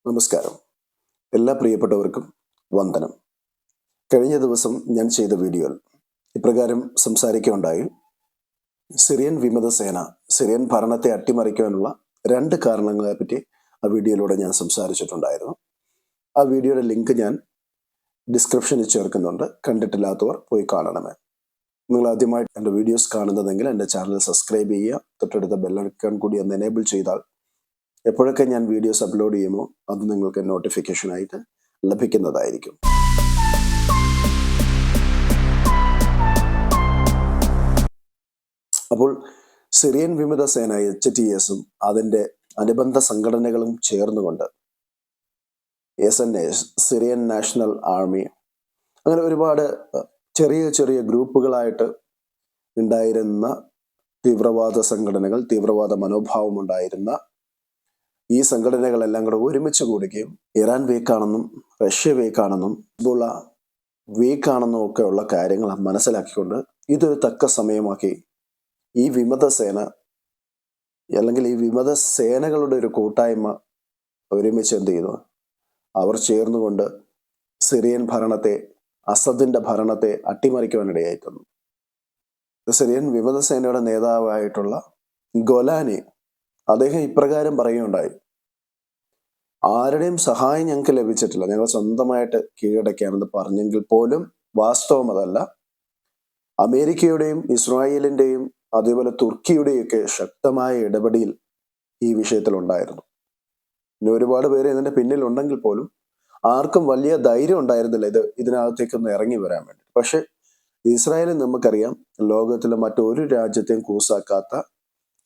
നമസ്കാരം. എല്ലാ പ്രിയപ്പെട്ടവർക്കും വന്ദനം. കഴിഞ്ഞ ദിവസം ഞാൻ ചെയ്ത വീഡിയോയിൽ ഇപ്രകാരം സംസാരിക്കുകയുണ്ടായി. സിറിയൻ വിമതസേന സിറിയൻ ഭരണത്തെ അട്ടിമറിക്കാനുള്ള 2 കാരണങ്ങളെപ്പറ്റി ആ വീഡിയോയിലൂടെ ഞാൻ സംസാരിച്ചിട്ടുണ്ടായിരുന്നു. ആ വീഡിയോയുടെ ലിങ്ക് ഞാൻ ഡിസ്ക്രിപ്ഷനിൽ ചേർക്കുന്നുണ്ട്. കണ്ടിട്ടില്ലാത്തവർ പോയി കാണണമേ. നിങ്ങൾ ആദ്യമായിട്ട് എൻ്റെ വീഡിയോസ് കാണുന്നതെങ്കിൽ എൻ്റെ ചാനൽ സബ്സ്ക്രൈബ് ചെയ്യുക. തൊട്ടടുത്ത ബെല്ലൈക്കൺ കൂടി ഒന്ന് എനേബിൾ ചെയ്താൽ എപ്പോഴൊക്കെ ഞാൻ വീഡിയോസ് അപ്ലോഡ് ചെയ്യുമോ അത് നിങ്ങൾക്ക് നോട്ടിഫിക്കേഷനായിട്ട് ലഭിക്കുന്നതായിരിക്കും. അപ്പോൾ സിറിയൻ വിമത സേന HTSും അതിൻ്റെ അനുബന്ധ സംഘടനകളും ചേർന്നുകൊണ്ട് SNA സിറിയൻ നാഷണൽ ആർമി അങ്ങനെ ഒരുപാട് ചെറിയ ചെറിയ ഗ്രൂപ്പുകളായിട്ട് ഉണ്ടായിരുന്ന തീവ്രവാദ സംഘടനകൾ, തീവ്രവാദ മനോഭാവം ഉണ്ടായിരുന്ന ഈ സംഘടനകളെല്ലാം കൂടെ ഒരുമിച്ച് കൂടുകയും ഇറാൻ വീക്കാണെന്നും റഷ്യ വീക്കാണെന്നും ഹിസ്ബുള്ള വീക്കാണെന്നും ഒക്കെ ഉള്ള കാര്യങ്ങൾ മനസ്സിലാക്കിക്കൊണ്ട് ഇതൊരു തക്ക സമയമാക്കി ഈ വിമതസേന അല്ലെങ്കിൽ ഈ വിമതസേനകളുടെ ഒരു കൂട്ടായ്മ ഒരുമിച്ച് എന്ത് ചെയ്തു? അവർ ചേർന്നുകൊണ്ട് സിറിയൻ ഭരണത്തെ, അസദിന്റെ ഭരണത്തെ അട്ടിമറിക്കുവാനിടയായി തന്നു. സിറിയൻ വിമതസേനയുടെ നേതാവായിട്ടുള്ള ഗൊലാനി അദ്ദേഹം ഇപ്രകാരം പറയുകയുണ്ടായി: ആരുടെയും സഹായം ഞങ്ങൾക്ക് ലഭിച്ചിട്ടില്ല, ഞങ്ങൾ സ്വന്തമായിട്ട് കീഴടക്കാമെന്ന് പറഞ്ഞെങ്കിൽ പോലും വാസ്തവം അതല്ല. അമേരിക്കയുടെയും ഇസ്രായേലിന്റെയും അതേപോലെ തുർക്കിയുടെയും ഒക്കെ ശക്തമായ ഇടപെടൽ ഈ വിഷയത്തിൽ ഉണ്ടായിരുന്നു. ഇനി ഒരുപാട് പേര് ഇതിന്റെ പിന്നിലുണ്ടെങ്കിൽ പോലും ആർക്കും വലിയ ധൈര്യം ഉണ്ടായിരുന്നില്ല ഇതിനകത്തേക്കൊന്ന് ഇറങ്ങി വരാൻ വേണ്ടി. പക്ഷെ ഇസ്രായേലിൽ നമുക്കറിയാം, ലോകത്തിലെ മറ്റൊരു രാജ്യത്തെയും കൂസാക്കാത്ത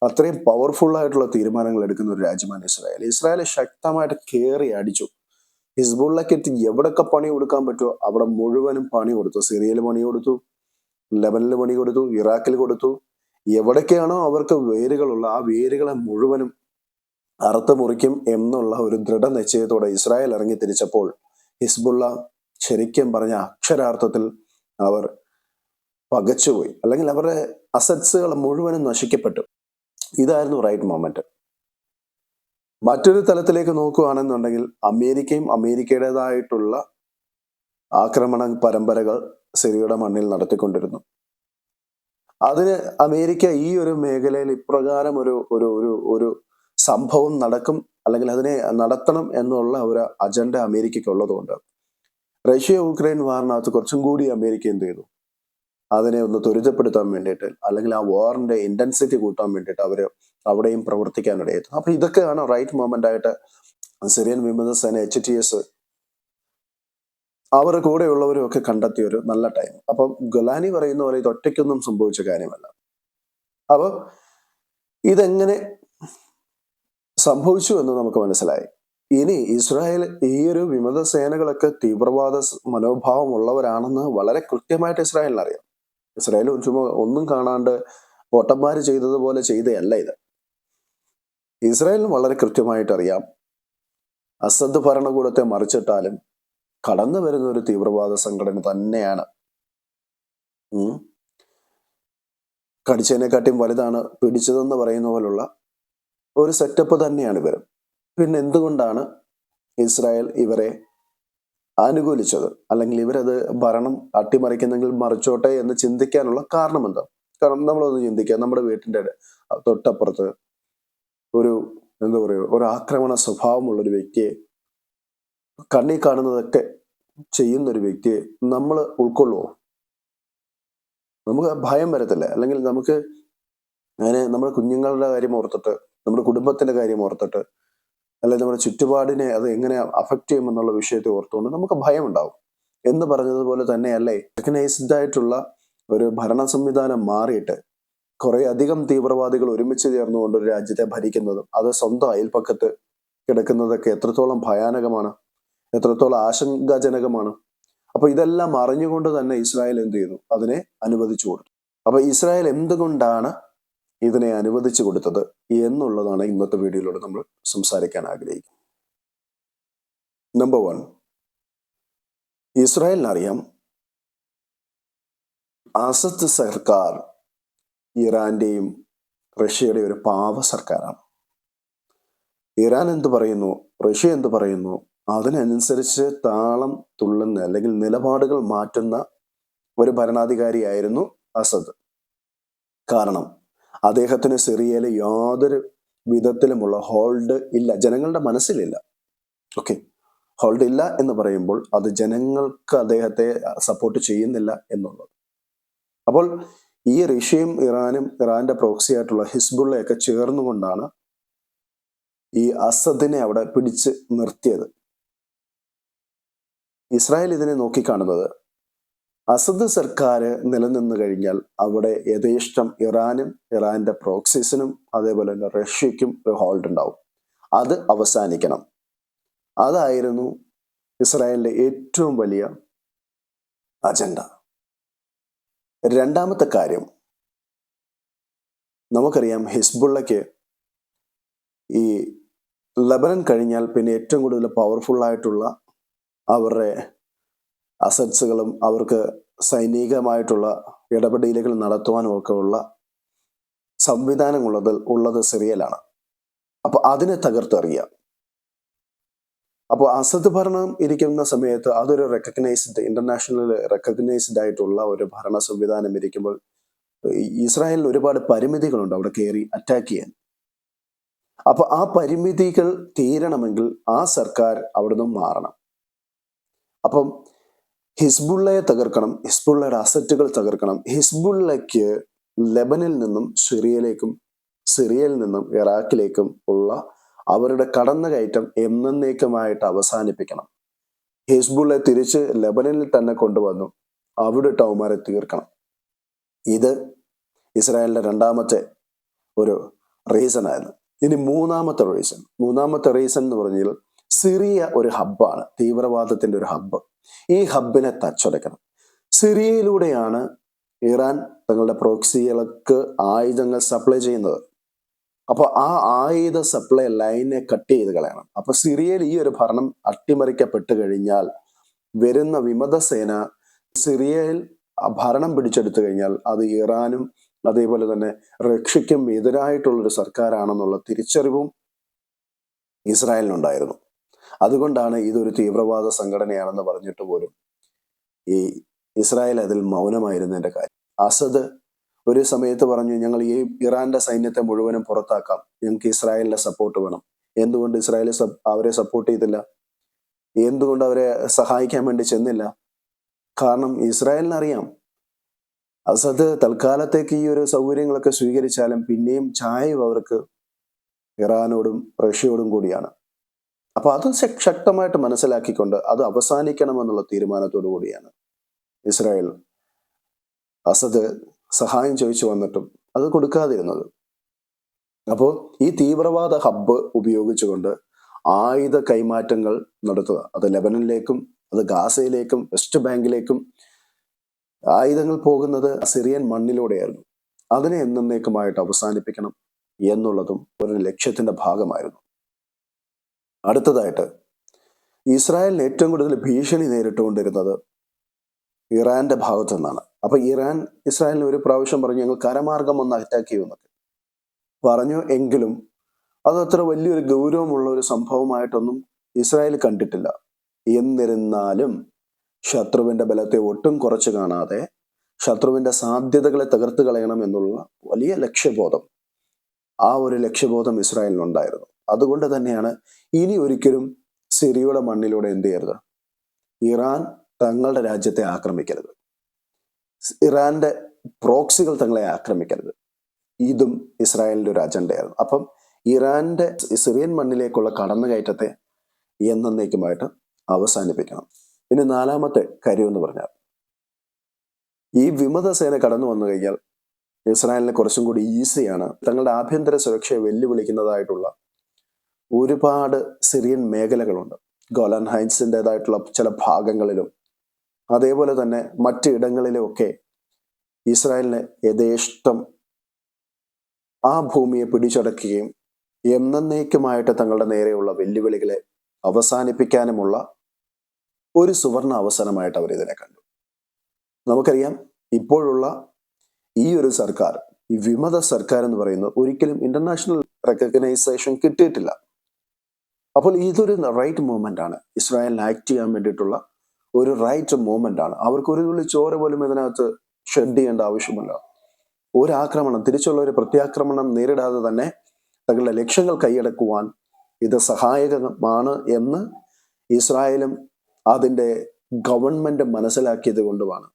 അത്രയും പവർഫുൾ ആയിട്ടുള്ള തീരുമാനങ്ങൾ എടുക്കുന്ന ഒരു രാജ്യമാണ് ഇസ്രായേൽ. ഇസ്രായേൽ ശക്തമായിട്ട് കയറി അടിച്ചു. ഹിസ്ബുള്ളക്ക് എവിടൊക്കെ പണി കൊടുക്കാൻ പറ്റുമോ അവിടെ മുഴുവനും പണി കൊടുത്തു. സിറിയയിൽ പണി കൊടുത്തു, ലെബനിൽ പണി കൊടുത്തു, ഇറാഖിൽ കൊടുത്തു. എവിടൊക്കെയാണോ അവർക്ക് വേരുകളുള്ള ആ വേരുകളെ മുഴുവനും അറുത്ത് മുറിക്കും എന്നുള്ള ഒരു ദൃഢനിശ്ചയത്തോടെ ഇസ്രായേൽ ഇറങ്ങി തിരിച്ചപ്പോൾ ഹിസ്ബുള്ള ശരിക്കും പറഞ്ഞ അക്ഷരാർത്ഥത്തിൽ അവർ പകച്ചുപോയി, അല്ലെങ്കിൽ അവരുടെ അസറ്റ്സുകൾ മുഴുവനും നശിക്കപ്പെട്ടു. ഇതായിരുന്നു റൈറ്റ് മൊമെന്റ്. മറ്റൊരു തലത്തിലേക്ക് നോക്കുകയാണെന്നുണ്ടെങ്കിൽ അമേരിക്കയും അമേരിക്കയുടേതായിട്ടുള്ള ആക്രമണ പരമ്പരകൾ സിറിയയുടെ മണ്ണിൽ നടത്തിക്കൊണ്ടിരുന്നു. അതിന് അമേരിക്ക ഈ ഒരു മേഖലയിൽ ഇപ്രകാരം ഒരു ഒരു ഒരു ഒരു സംഭവം നടക്കും, അല്ലെങ്കിൽ അതിനെ നടത്തണം എന്നുള്ള ഒരു അജണ്ട അമേരിക്കയ്ക്ക് ഉള്ളതുകൊണ്ട് റഷ്യ യുക്രൈൻ വാറിനകത്ത് കുറച്ചും കൂടി അമേരിക്ക എന്ത് ചെയ്തു? അതിനെ ഒന്ന് ത്വരിതപ്പെടുത്താൻ വേണ്ടിയിട്ട്, അല്ലെങ്കിൽ ആ വാറിന്റെ ഇന്റൻസിറ്റി കൂട്ടാൻ വേണ്ടിയിട്ട് അവര് അവിടെയും പ്രവർത്തിക്കാനിടയായി. അപ്പൊ ഇതൊക്കെയാണ് റൈറ്റ് മൊമെന്റ് ആയിട്ട് സിറിയൻ വിമതസേന HTS അവരുടെ കൂടെയുള്ളവരും ഒക്കെ കണ്ടെത്തിയ ഒരു നല്ല ടൈം. അപ്പം ഗൊലാനി പറയുന്ന പോലെ ഇത് ഒറ്റയ്ക്കൊന്നും സംഭവിച്ച കാര്യമല്ല. അപ്പൊ ഇതെങ്ങനെ സംഭവിച്ചു എന്ന് നമുക്ക് മനസ്സിലായി. ഇനി ഇസ്രായേൽ ഈ ഒരു വിമത സേനകളൊക്കെ തീവ്രവാദ മനോഭാവം ഉള്ളവരാണെന്ന് വളരെ കൃത്യമായിട്ട് ഇസ്രായേലിന് അറിയാം. ഇസ്രായേൽ ചുമ്മാ ഒന്നും കാണാണ്ട് പൊട്ടന്മാര് ചെയ്തതുപോലെ ചെയ്തതല്ല ഇത്. ഇസ്രായേലിന് വളരെ കൃത്യമായിട്ട് അറിയാം, അസദ് ഭരണകൂടത്തെ മറിച്ചിട്ടാലും കടന്നു വരുന്ന ഒരു തീവ്രവാദ സംഘടന തന്നെയാണ്. കടിച്ചതിനെക്കാട്ടിയും വലുതാണ് പിടിച്ചതെന്ന് പറയുന്ന പോലുള്ള ഒരു സെറ്റപ്പ് തന്നെയാണ് ഇവർ. പിന്നെ എന്തുകൊണ്ടാണ് ഇസ്രായേൽ ഇവരെ അനുകൂലിച്ചത്, അല്ലെങ്കിൽ ഇവരത് ഭരണം അട്ടിമറിക്കുന്നെങ്കിൽ മറിച്ചോട്ടെ എന്ന് ചിന്തിക്കാനുള്ള കാരണം എന്താ? കാരണം നമ്മളൊന്ന് ചിന്തിക്കുക, നമ്മുടെ വീട്ടിന്റെ തൊട്ടപ്പുറത്ത് ഒരു എന്താ പറയുക, ഒരു ആക്രമണ സ്വഭാവമുള്ളൊരു വ്യക്തിയെ, കണ്ണി കാണുന്നതൊക്കെ ചെയ്യുന്ന ഒരു വ്യക്തിയെ നമ്മൾ ഉൾക്കൊള്ളുമോ? നമുക്ക് ഭയം വരത്തില്ല. അല്ലെങ്കിൽ നമുക്ക് അങ്ങനെ നമ്മുടെ കുഞ്ഞുങ്ങളുടെ കാര്യം ഓർത്തിട്ട്, നമ്മുടെ കുടുംബത്തിന്റെ കാര്യം ഓർത്തിട്ട്, അല്ലെങ്കിൽ നമ്മുടെ ചുറ്റുപാടിനെ അത് എങ്ങനെ അഫക്റ്റ് ചെയ്യുമെന്നുള്ള വിഷയത്തെ ഓർത്തുകൊണ്ട് നമുക്ക് ഭയം ഉണ്ടാവും. എന്ന് പറഞ്ഞതുപോലെ തന്നെയല്ലേ ഓർഗനൈസ്ഡ് ആയിട്ടുള്ള ഒരു ഭരണ സംവിധാനം മാറിയിട്ട് കുറെ അധികം തീവ്രവാദികൾ ഒരുമിച്ച് ചേർന്നുകൊണ്ട് ഒരു രാജ്യത്തെ ഭരിക്കുന്നതും അത് സ്വന്തം അയൽപ്പക്കത്ത് കിടക്കുന്നതൊക്കെ എത്രത്തോളം ഭയാനകമാണ്, എത്രത്തോളം ആശങ്കാജനകമാണ്. അപ്പൊ ഇതെല്ലാം അറിഞ്ഞുകൊണ്ട് തന്നെ ഇസ്രായേൽ എന്ത് ചെയ്തു? അതിനെ അനുവദിച്ചു കൊടുത്തു. അപ്പൊ ഇസ്രായേൽ എന്തുകൊണ്ടാണ് ഇതിനെ അനുവദിച്ചു കൊടുത്തത് എന്നുള്ളതാണ് ഇന്നത്തെ വീഡിയോയിലൂടെ നമ്മൾ സംസാരിക്കാൻ ആഗ്രഹിക്കുന്നത്. നമ്പർ 1, ഇസ്രായേലിനറിയാം അസദ് സർക്കാർ ഇറാന്റെയും റഷ്യയുടെയും ഒരു പാവ സർക്കാരാണ്. ഇറാൻ എന്ത് പറയുന്നു, റഷ്യ എന്ത് പറയുന്നു, അതിനനുസരിച്ച് താളം തുള്ളുന്ന അല്ലെങ്കിൽ നിലപാടുകൾ മാറ്റുന്ന ഒരു ഭരണാധികാരിയായിരുന്നു അസദ്. കാരണം അദ്ദേഹത്തിന് സിറിയയിൽ യാതൊരു വിധത്തിലുമുള്ള ഹോൾഡ് ഇല്ല, ജനങ്ങളുടെ മനസ്സിലില്ല. ഓക്കെ, ഹോൾഡ് ഇല്ല എന്ന് പറയുമ്പോൾ അത് ജനങ്ങൾക്ക് അദ്ദേഹത്തെ സപ്പോർട്ട് ചെയ്യുന്നില്ല എന്നുള്ളത്. അപ്പോൾ ഈ റഷ്യയും ഇറാനും ഇറാന്റെ പ്രോക്സി ആയിട്ടുള്ള ഹിസ്ബുള്ളയൊക്കെ ചേർന്നുകൊണ്ടാണ് ഈ അസദിനെ അവിടെ പിടിച്ച് നിർത്തിയത്. ഇസ്രായേൽ ഇതിനെ നോക്കിക്കാണുന്നത്, അസദ് സർക്കാർ നിലനിന്ന് കഴിഞ്ഞാൽ അവിടെ യഥേഷ്ടം ഇറാനും ഇറാന്റെ പ്രോക്സിസിനും അതേപോലെ തന്നെ റഷ്യയ്ക്കും ഒരു ഹോൾഡ് ഉണ്ടാവും. അത് അവസാനിക്കണം. അതായിരുന്നു ഇസ്രായേലിന്റെ ഏറ്റവും വലിയ അജണ്ട. രണ്ടാമത്തെ കാര്യം, നമുക്കറിയാം ഹിസ്ബുള്ളയ്ക്ക് ഈ ലബനൻ കഴിഞ്ഞാൽ പിന്നെ ഏറ്റവും കൂടുതൽ പവർഫുൾ ആയിട്ടുള്ള അവരുടെ അസറ്റ്സുകളും അവർക്ക് സൈനികമായിട്ടുള്ള ഇടപെടലുകൾ നടത്തുവാനും ഒക്കെ ഉള്ള സംവിധാനങ്ങളുള്ളത് സിറിയയിലാണ്. അപ്പൊ അതിനെ തകർത്തെറിയാം. അപ്പോൾ അസദ് ഭരണം ഇരിക്കുന്ന സമയത്ത് അതൊരു ഇന്റർനാഷണൽ റെക്കഗ്നൈസ്ഡ് ആയിട്ടുള്ള ഒരു ഭരണ സംവിധാനം ഇരിക്കുമ്പോൾ ഇസ്രായേലിന് ഒരുപാട് പരിമിതികളുണ്ട് അവിടെ കയറി അറ്റാക്ക് ചെയ്യാൻ. അപ്പൊ ആ പരിമിതികൾ തീരണമെങ്കിൽ ആ സർക്കാർ അവിടുന്ന് മാറണം. അപ്പം ഹിസ്ബുള്ളയെ തകർക്കണം, ഹിസ്ബുള്ളയുടെ അസറ്റുകൾ തകർക്കണം. ഹിസ്ബുള്ളയ്ക്ക് ലെബനിൽ നിന്നും സിറിയയിലേക്കും സിറിയയിൽ നിന്നും ഇറാഖിലേക്കും ഉള്ള അവരുടെ കടന്നുകയറ്റം എന്നേക്കുമായിട്ട് അവസാനിപ്പിക്കണം. ഹിസ്ബുള്ളയെ തിരിച്ച് ലെബനനിൽ തന്നെ കൊണ്ടുവന്നു അവിടെ ടൗമാരെ തീർക്കണം. ഇത് ഇസ്രായേലിന്റെ രണ്ടാമത്തെ ഒരു റീസൺ ആയിരുന്നു. ഇനി മൂന്നാമത്തെ റീസൺ എന്ന് പറഞ്ഞാൽ സിറിയ ഒരു ഹബ്ബാണ്, തീവ്രവാദത്തിന്റെ ഒരു ഹബ്ബ്. ഈ ഹബ്ബിനെ തച്ചുടയ്ക്കണം. സിറിയയിലൂടെയാണ് ഇറാൻ തങ്ങളുടെ പ്രോക്സികൾക്ക് ആയുധങ്ങൾ സപ്ലൈ ചെയ്യുന്നത്. അപ്പൊ ആ ആയുധ സപ്ലൈ ലൈനെ കട്ട് ചെയ്ത് കളയണം. അപ്പൊ സിറിയയിൽ ഈ ഒരു ഭരണം അട്ടിമറിക്കപ്പെട്ട് കഴിഞ്ഞാൽ വരുന്ന വിമതസേന സിറിയയിൽ ഭരണം പിടിച്ചെടുത്തു കഴിഞ്ഞാൽ അത് ഇറാനും അതേപോലെ തന്നെ റഷ്യയ്ക്കും എതിരായിട്ടുള്ളൊരു സർക്കാരാണെന്നുള്ള തിരിച്ചറിവും ഇസ്രായേലിനുണ്ടായിരുന്നു. അതുകൊണ്ടാണ് ഇതൊരു തീവ്രവാദ സംഘടനയാണെന്ന് പറഞ്ഞിട്ട് പോലും ഈ ഇസ്രായേൽ അതിൽ മൗനമായിരുന്നതിന്റെ കാര്യം. അസദ് ഒരു സമയത്ത് പറഞ്ഞു, ഞങ്ങൾ ഈ ഇറാന്റെ സൈന്യത്തെ മുഴുവനും പുറത്താക്കാം, ഞങ്ങൾക്ക് ഇസ്രായേലിന്റെ സപ്പോർട്ട് വേണം. എന്തുകൊണ്ട് ഇസ്രായേൽ അവരെ സപ്പോർട്ട് ചെയ്തില്ല? എന്തുകൊണ്ട് അവരെ സഹായിക്കാൻ വേണ്ടി ചെന്നില്ല? കാരണം ഇസ്രായേലിനറിയാം അസദ് തൽക്കാലത്തേക്ക് ഈ ഒരു സൗകര്യങ്ങളൊക്കെ സ്വീകരിച്ചാലും പിന്നെയും ചായവ് അവർക്ക് ഇറാനോടും റഷ്യയോടും കൂടിയാണ്. അപ്പൊ അത് ശക്തമായിട്ട് മനസ്സിലാക്കിക്കൊണ്ട് അത് അവസാനിക്കണമെന്നുള്ള തീരുമാനത്തോടു കൂടിയാണ് ഇസ്രായേൽ അസദ് സഹായം ചോദിച്ചു വന്നിട്ടും അത് കൊടുക്കാതിരുന്നത്. അപ്പോൾ ഈ തീവ്രവാദ ഹബ്ബ് ഉപയോഗിച്ചുകൊണ്ട് ആയുധ കൈമാറ്റങ്ങൾ നടത്തുക, അത് ലെബനനിലേക്കും അത് ഗാസയിലേക്കും വെസ്റ്റ് ബാങ്കിലേക്കും ആയുധങ്ങൾ പോകുന്നത് സിറിയൻ മണ്ണിലൂടെയായിരുന്നു. അതിനെ എന്നേക്കുമായിട്ട് അവസാനിപ്പിക്കണം എന്നുള്ളതും ഒരു ലക്ഷ്യത്തിന്റെ ഭാഗമായിരുന്നു. അടുത്തതായിട്ട് ഇസ്രായേലിന് ഏറ്റവും കൂടുതൽ ഭീഷണി നേരിട്ടുകൊണ്ടിരുന്നത് ഇറാന്റെ ഭാഗത്തു നിന്നാണ്. അപ്പൊ ഇറാൻ ഇസ്രായേലിന് ഒരു പ്രാവശ്യം പറഞ്ഞു, ഞങ്ങൾ കരമാർഗം ഒന്ന് അറ്റാക്ക് ചെയ്യുമെന്നൊക്കെ പറഞ്ഞു. എങ്കിലും അത് അത്ര വലിയൊരു ഗൗരവമുള്ള ഒരു സംഭവമായിട്ടൊന്നും ഇസ്രായേൽ കണ്ടിട്ടില്ല. എന്നിരുന്നാലും ശത്രുവിന്റെ ബലത്തെ ഒട്ടും കുറച്ച് കാണാതെ ശത്രുവിന്റെ സാധ്യതകളെ തകർത്ത് കളയണം എന്നുള്ള വലിയ ലക്ഷ്യബോധം, ആ ഒരു ലക്ഷ്യബോധം ഇസ്രായേലിനുണ്ടായിരുന്നു. അതുകൊണ്ട് തന്നെയാണ് ഇനി ഒരിക്കലും സിറിയയുടെ മണ്ണിലൂടെ എന്ത് ചെയ്യരുത്, ഇറാൻ തങ്ങളുടെ രാജ്യത്തെ ആക്രമിക്കരുത്, ഇറാന്റെ പ്രോക്സികൾ തങ്ങളെ ആക്രമിക്കരുത്. ഇതും ഇസ്രായേലിന്റെ ഒരു അജണ്ടയായിരുന്നു. അപ്പം ഇറാന്റെ സിറിയൻ മണ്ണിലേക്കുള്ള കടന്നുകയറ്റത്തെ എന്നേക്കുമായിട്ട് അവസാനിപ്പിക്കണം. ഇനി നാലാമത്തെ കാര്യം എന്ന് പറഞ്ഞാൽ, ഈ വിമതസേന കടന്നു വന്നു കഴിഞ്ഞാൽ ഇസ്രായേലിന് കുറച്ചും കൂടി ഈസിയാണ് തങ്ങളുടെ ആഭ്യന്തര സുരക്ഷയെ വെല്ലുവിളിക്കുന്നതായിട്ടുള്ള ഒരുപാട് സിറിയൻ മേഖലകളുണ്ട്. ഗോലാൻ ഹൈറ്റ്സിൻ്റെതായിട്ടുള്ള ചില ഭാഗങ്ങളിലും അതേപോലെ തന്നെ മറ്റു ഇടങ്ങളിലുമൊക്കെ ഇസ്രായേലിന് യഥേഷ്ടം ആ ഭൂമിയെ പിടിച്ചടക്കുകയും എന്നേക്കുമായിട്ട് തങ്ങളുടെ നേരെയുള്ള വെല്ലുവിളികളെ അവസാനിപ്പിക്കാനുമുള്ള ഒരു സുവർണ അവസരമായിട്ട് അവർ ഇതിനെ കണ്ടു. നമുക്കറിയാം, ഇപ്പോഴുള്ള ഈ ഒരു സർക്കാർ, ഈ വിമത സർക്കാർ എന്ന് പറയുന്നത് ഒരിക്കലും ഇന്റർനാഷണൽ റെക്കഗ്നൈസേഷൻ കിട്ടിയിട്ടില്ല. അപ്പോൾ ഇതൊരു റൈറ്റ് മൂവ്മെന്റ് ആണ്. ഇസ്രായേലിനെ ആക്ട് ചെയ്യാൻ വേണ്ടിയിട്ടുള്ള ഒരു റൈറ്റ് മൂവ്മെന്റ് ആണ്. അവർക്ക് ഒരു തുള്ളി ചോര പോലും ഇതിനകത്ത് ഷെഡ് ചെയ്യേണ്ട ആവശ്യമില്ല. ഒരു ആക്രമണം, തിരിച്ചുള്ള ഒരു പ്രത്യാക്രമണം നേരിടാതെ തന്നെ തങ്ങളുടെ ലക്ഷ്യങ്ങൾ കൈയടക്കുവാൻ ഇത് സഹായകമാണ് എന്ന് ഇസ്രായേലും അതിൻ്റെ ഗവൺമെന്റ് മനസ്സിലാക്കിയത് കൊണ്ടുമാണ്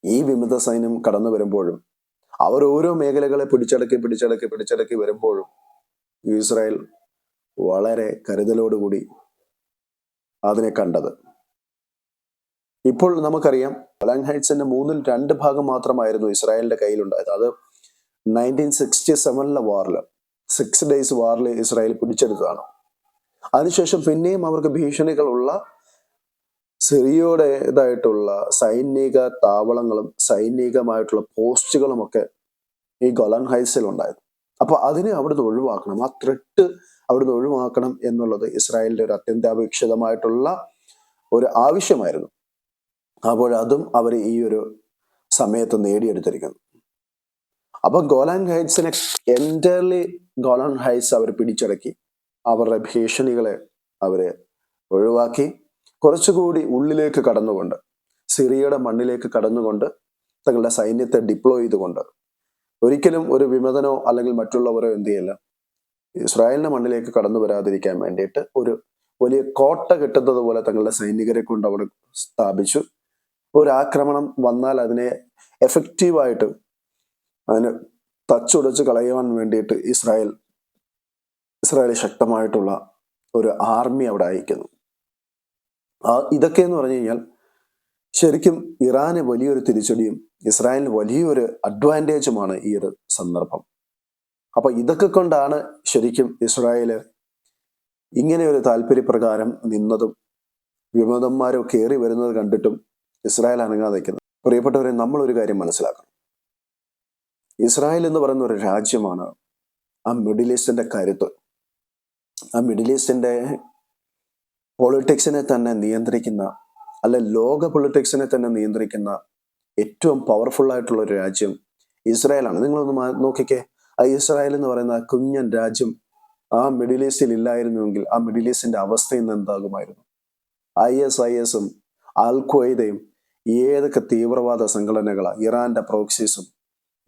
ഈ വിമത സൈന്യം കടന്നു വരുമ്പോഴും അവർ ഓരോ മേഖലകളെ പിടിച്ചടക്കി വരുമ്പോഴും ഇസ്രായേൽ വളരെ കരുതലോടുകൂടി അതിനെ കണ്ടത്. ഇപ്പോൾ നമുക്കറിയാം, ഗോലാൻ ഹൈറ്റ്സിന്റെ 2/3 മാത്രമായിരുന്നു ഇസ്രായേലിന്റെ കയ്യിലുണ്ടായത്. അത് 1967 വാറിൽ 6 days വാറിൽ ഇസ്രായേൽ പിടിച്ചെടുത്തതാണ്. അതിനുശേഷം പിന്നെയും അവർക്ക് ഭീഷണികളുള്ള സിറിയയുടേതായിട്ടുള്ള സൈനിക താവളങ്ങളും സൈനികമായിട്ടുള്ള പോസ്റ്റുകളും ഒക്കെ ഈ ഗോലാൻ ഹൈറ്റ്സിൽ ഉണ്ടായത്. അപ്പൊ അതിനെ അവിടുന്ന് ഒഴിവാക്കണം, ആ ത്രെട്ട് അവിടുന്ന് ഒഴിവാക്കണം എന്നുള്ളത് ഇസ്രായേലിന്റെ ഒരു അത്യന്താപേക്ഷിതമായിട്ടുള്ള ഒരു ആവശ്യമായിരുന്നു. അപ്പോൾ അതും അവർ ഈ ഒരു സമയത്ത് നേടിയെടുത്തിരിക്കുന്നു. അപ്പൊ ഗോലാൻ ഹൈറ്റ്സിനെ എൻറ്റയർലി ഗോലാൻ ഹൈറ്റ്സ് അവർ പിടിച്ചടക്കി, അവരുടെ ഭീഷണികളെ അവരെ ഒഴിവാക്കി, കുറച്ചുകൂടി ഉള്ളിലേക്ക് കടന്നുകൊണ്ട്, സിറിയയുടെ മണ്ണിലേക്ക് കടന്നുകൊണ്ട്, തങ്ങളുടെ സൈന്യത്തെ ഡിപ്ലോയ് ചെയ്തുകൊണ്ട്, ഒരിക്കലും ഒരു വിമതനോ അല്ലെങ്കിൽ മറ്റുള്ളവരോ എന്ത് ചെയ്യില്ല, ഇസ്രായേലിന്റെ മണ്ണിലേക്ക് കടന്നു വരാതിരിക്കാൻ വേണ്ടിയിട്ട് ഒരു വലിയ കോട്ട കെട്ടുന്നത് പോലെ തങ്ങളുടെ സൈനികരെ കൊണ്ട് അവിടെ സ്ഥാപിച്ചു. ഒരു ആക്രമണം വന്നാൽ അതിനെ എഫക്റ്റീവായിട്ട് അതിന് തച്ചുടച്ച് കളയുവാൻ വേണ്ടിയിട്ട് ഇസ്രായേൽ ശക്തമായിട്ടുള്ള ഒരു ആർമി അവിടെ അയക്കുന്നു. ഇതൊക്കെ എന്ന് പറഞ്ഞു കഴിഞ്ഞാൽ ശരിക്കും ഇറാന് വലിയൊരു തിരിച്ചടിയും ഇസ്രായേലിന് വലിയൊരു അഡ്വാൻറ്റേജുമാണ് ഈ ഒരു സന്ദർഭം. അപ്പൊ ഇതൊക്കെ കൊണ്ടാണ് ശരിക്കും ഇസ്രായേല് ഇങ്ങനെ ഒരു താല്പര്യപ്രകാരം നിന്നതും വിമതന്മാരോ കയറി വരുന്നത് കണ്ടിട്ടും ഇസ്രായേൽ അനങ്ങാതെ നിൽക്കുന്നത്. പ്രിയപ്പെട്ടവരെ, നമ്മളൊരു കാര്യം മനസ്സിലാക്കണം. ഇസ്രായേൽ എന്ന് പറയുന്ന ഒരു രാജ്യമാണ് ആ മിഡിൽ ഈസ്റ്റിന്റെ കരുത്ത്. ആ മിഡിൽ ഈസ്റ്റിന്റെ പൊളിറ്റിക്സിനെ തന്നെ നിയന്ത്രിക്കുന്ന, അല്ലെ ലോക പൊളിറ്റിക്സിനെ തന്നെ നിയന്ത്രിക്കുന്ന ഏറ്റവും പവർഫുൾ ആയിട്ടുള്ള ഒരു രാജ്യം ഇസ്രായേലാണ്. നിങ്ങളൊന്ന് നോക്കിക്കേ, ആ ഇസ്രായേൽ എന്ന് പറയുന്ന കുഞ്ഞൻ രാജ്യം ആ മിഡിൽ ഈസ്റ്റിൽ ഇല്ലായിരുന്നുവെങ്കിൽ ആ മിഡിൽ ഈസ്റ്റിന്റെ അവസ്ഥ ഇന്ന് എന്താകുമായിരുന്നു? ISIS-ഉം അൽ ഖ്വയ്ദയും ഏതൊക്കെ തീവ്രവാദ സംഘടനകളാണ്, ഇറാന്റെ പ്രോക്സീസും,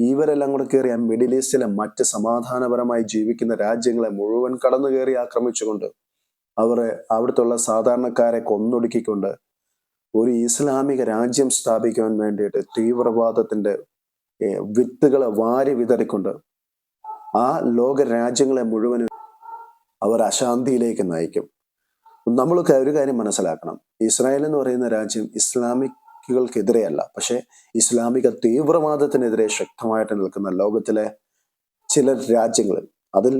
ഇവരെല്ലാം കൂടെ കയറി ആ മിഡിൽ ഈസ്റ്റിലെ മറ്റ് സമാധാനപരമായി ജീവിക്കുന്ന രാജ്യങ്ങളെ മുഴുവൻ കടന്നു കയറി ആക്രമിച്ചുകൊണ്ട് അവിടുത്തെ സാധാരണക്കാരെ കൊന്നൊടുക്കിക്കൊണ്ട് ഒരു ഇസ്ലാമിക രാജ്യം സ്ഥാപിക്കാൻ വേണ്ടിയിട്ട് തീവ്രവാദത്തിന്റെ വിത്തുകളെ വാരി വിതറിക്കൊണ്ട് ആ ലോക രാജ്യങ്ങളെ മുഴുവനും അവർ അശാന്തിയിലേക്ക് നയിക്കും. നമ്മളൊക്കെ ഒരു കാര്യം മനസ്സിലാക്കണം, ഇസ്രായേൽ എന്ന് പറയുന്ന രാജ്യം ഇസ്ലാമിക്കുകൾക്കെതിരെയല്ല, പക്ഷെ ഇസ്ലാമിക തീവ്രവാദത്തിനെതിരെ ശക്തമായിട്ട് നിൽക്കുന്ന ലോകത്തിലെ ചില രാജ്യങ്ങളിൽ, അതിൽ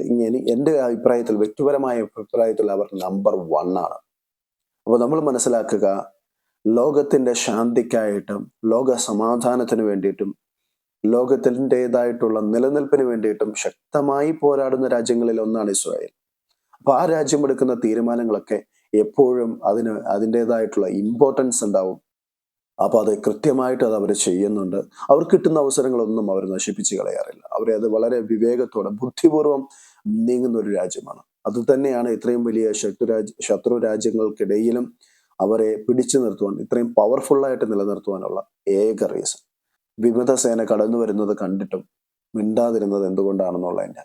എൻ്റെ അഭിപ്രായത്തിൽ, വ്യക്തിപരമായ അഭിപ്രായത്തിൽ അവർ നമ്പർ 1 ആണ്. അപ്പോൾ നമ്മൾ മനസ്സിലാക്കുക, ലോകത്തിന്റെ ശാന്തിക്കായിട്ടും ലോക സമാധാനത്തിന് വേണ്ടിയിട്ടും ലോകത്തിൻ്റെതായിട്ടുള്ള നിലനിൽപ്പിന് വേണ്ടിയിട്ടും ശക്തമായി പോരാടുന്ന രാജ്യങ്ങളിൽ ഒന്നാണ് ഇസ്രായേൽ. അപ്പൊ ആ രാജ്യം എടുക്കുന്ന തീരുമാനങ്ങളൊക്കെ എപ്പോഴും അതിൻ്റെതായിട്ടുള്ള ഇമ്പോർട്ടൻസ് ഉണ്ടാവും. അപ്പൊ അത് കൃത്യമായിട്ട് അത് അവർ ചെയ്യുന്നുണ്ട്. അവർ കിട്ടുന്ന അവസരങ്ങളൊന്നും അവർ നശിപ്പിച്ച് കളയാറില്ല. അത് വളരെ വിവേകത്തോടെ ബുദ്ധിപൂർവം നീങ്ങുന്ന ഒരു രാജ്യമാണ്. അത് തന്നെയാണ് ഇത്രയും വലിയ ശത്രു രാജ്യങ്ങൾക്കിടയിലും അവരെ പിടിച്ചു നിർത്തുവാൻ, ഇത്രയും പവർഫുള്ളായിട്ട് നിലനിർത്തുവാനുള്ള ഏക റീസൺ. വിമത സേന കടന്നു വരുന്നത് കണ്ടിട്ടും മിണ്ടാതിരുന്നത് എന്തുകൊണ്ടാണെന്നുള്ളതിൻ്റെ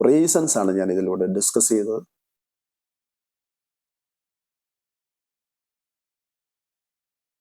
റീസൺസ് ആണ് ഞാൻ ഇതിലൂടെ ഡിസ്കസ് ചെയ്തത്.